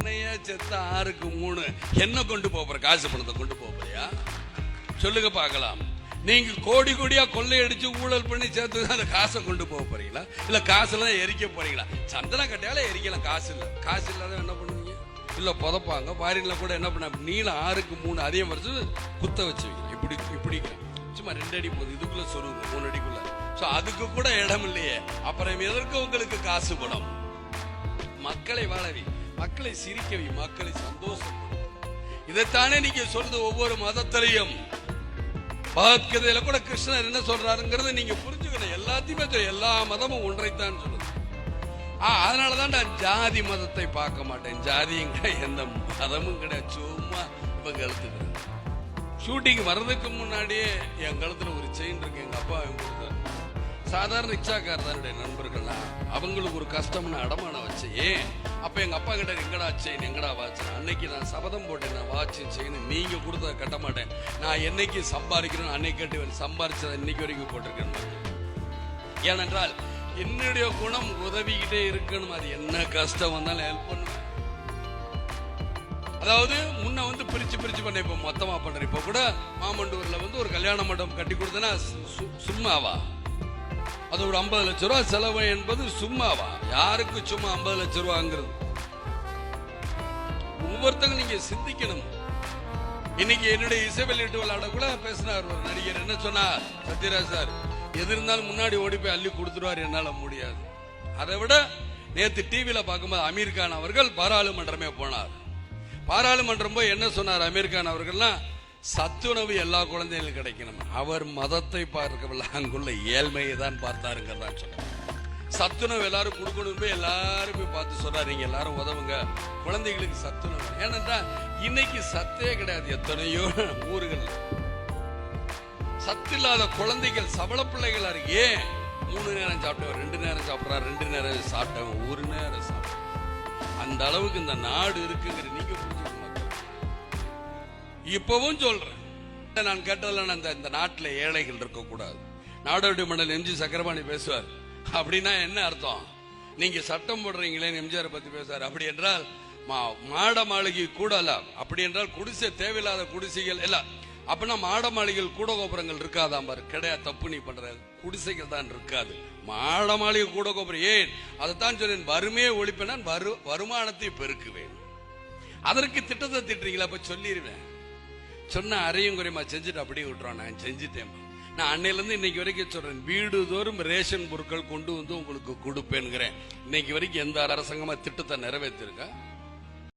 எவனையா செத்த 6க்கு 3 என்ன கொண்டு போற? காசு பணத்தை கொண்டு போறியா? சொல்லுங்க பார்க்கலாம். நீங்க கோடி கோடியா கொள்ளையடிச்சு ஊழல் பண்ணி சேர்த்து அந்த காசை கொண்டு போக போறீங்களா? இல்ல காசுலாம் எரிக்க போறீங்களா? சந்தன கட்டையால எரிக்கலாம், காசு இல்ல. காசு இல்லாத என்ன பண்ணுவீங்க? இல்ல புதப்பாங்க. பாரின்ல கூட என்ன பண்ண, நீளம் 6க்கு 3 அதே வருஷம் குத்த வச்சு இப்படி இப்படி சும்மா 2 அடி போகுது, இதுக்குள்ள சொருங்க 3 அடிக்குள்ள. அதுக்கு கூட இடம் இல்லையே, அப்புறம் எதற்கு உங்களுக்கு காசு பணம்? மக்களை வாழவி, மக்களை சிரிக்கவி, மக்களை சந்தோஷம். இதைத்தானே நீங்க சொல்றது ஒவ்வொரு மதத்திலையும். பகவத்கீதையில கூட கிருஷ்ணர் என்ன சொல்றாருங்கிறத நீங்க புரிஞ்சுக்கணும். எல்லாத்தையுமே எல்லா மதமும் ஒன்றைத்தான் சொல்லுது. அதனாலதான் நான் ஜாதி மதத்தை பார்க்க மாட்டேன். ஜாதியும் கிடையாது, எந்த மதமும் கிடையாது. சும்மா இப்ப கழுத்துக்கிறேன். ஷூட்டிங் வர்றதுக்கு முன்னாடியே என் கழுத்துல ஒரு செயின் இருக்கு, எங்க அப்பா கொடுத்தாரு. சாதாரண ரிக்ஷாக்கார் தான் நண்பர்கள்லாம், அவங்களுக்கு ஒரு கஷ்டம்னு அடமானம் வச்சு. அப்ப எங்க அப்பா கிட்ட எங்கடா செயின், எங்கடா வாட்ச்? அன்னைக்கு நான் சபதம் போட்டேன், நான் வாட்சின் செயின் நீங்க கொடுத்தத கட்ட மாட்டேன். நான் என்னைக்கு சம்பாதிக்கிறேன் அன்னைக்கு கட்டி, சம்பாதிச்சதை இன்னைக்கு வரைக்கும் போட்டிருக்கேன். ஏனென்றால் என்னுடைய குணம் உதவிக்கிட்டே இருக்கணும். அது என்ன கஷ்டம் வந்தாலும் ஹெல்ப் பண்ணுவேன். அதாவது முன்ன பிரிச்சு பண்ண, இப்ப மொத்தமா பண்றேன். இப்ப கூட மாமண்டூர்ல ஒரு கல்யாண மண்டபம் கட்டி கொடுத்தனா சும்மாவா? அது ஒரு 50 லட்சம் ரூபாய் செலவு என்பது சும்மாவா? யாருக்கு சும்மா 50 லட்சம் ரூபாங்கிறது? ஒவ்வொருத்தங்க நீங்க சிந்திக்கணும். இன்னைக்கு என்னுடைய இசை வெளியீட்டு விளையாட கூட பேசினார் ஒரு நடிகர். என்ன சொன்னார்? சத்யராஜ் சார் எது இருந்தாலும் முன்னாடி ஓடி போய் அள்ளி கொடுத்துருவார், என்னால முடியாது. அதை விட நேத்து டிவியில பார்க்கும்போது அமீர் கான் அவர்கள் பாராளுமன்றமே போனார். பாராளுமன்றம் போய் என்ன சொன்னார் அமீர் கான் அவர்கள்னா, சத்துணவு எல்லா குழந்தைகளுக்கும் கிடைக்கணும். அவர் மதத்தை பார்க்கவில்லை, அங்குள்ள ஏழ்மையை தான் பார்த்தாருங்கிறதான் சொன்னார். சத்துணவு எல்லாரும் கொடுக்கணும் போய் எல்லாரும் போய் பார்த்து சொல்றாரு, நீங்க எல்லாரும் உதவுங்க குழந்தைகளுக்கு சத்துணவு. ஏனென்றால் இன்னைக்கு சத்தே கிடையாது. எத்தனையோ ஊர்கள் சத்து இல்லாத குழந்தைகள், சபல பிள்ளைகளா இருக்கு. ஏன் 3 நேரம் சாப்பிட்டவன் 2 நேரம் சாப்பிட்றான், 2 நேரம் சாப்பிட்டவன் 1 நேரம் சாப்பிட்ட. அந்த அளவுக்கு இந்த நாடு இருக்குங்கிற நீங்க புரிஞ்சுக்கணும். இப்பவும் சொல்றேன், நான் கேட்டதில்ல, இந்த நாட்டில் ஏழைகள் இருக்க கூடாது. நாடோடி மண்டல் எம்ஜி சக்கரபாணி பேசுவார். அப்படின்னா என்ன அர்த்தம்? நீங்க சட்டம் போடுறீங்களே, எம்ஜிஆர் பத்தி பேசுவார். அப்படி என்றால் மாட மாளிகை கூட அல்ல, அப்படி என்றால் குடிசை தேவையில்லாத குடிசைகள் இல்ல. அப்படின்னா மாட மாளிகைகள் கூட கோபுரங்கள் இருக்காதான் பாரு. கிடையாது, தப்பு நீ பண்ற. குடிசைகள் தான் இருக்காது, மாட மாளிகை கூட கோபுரம். ஏன்? அதைத்தான் சொன்னேன், வறுமையை ஒழிப்பேன், வருமானத்தை பெருக்குவேன். அதற்கு திட்டத்தை திட்டுறீங்களா? அப்ப சொல்லிடுவேன். சொன்ன அரையும் குறையமா செஞ்சுட்டு அப்படியே விட்டுறோம். நான் செஞ்சுட்டேன். நான் அன்னையில இருந்து இன்னைக்கு வரைக்கும் சொல்றேன், வீடுதோறும் ரேஷன் பொருட்கள் கொண்டு வந்து உங்களுக்கு கொடுப்பேன்கிறேன். இன்னைக்கு வரைக்கும் எந்த அரசாங்கமா திட்டத்தை நிறைவேற்றிருக்கா?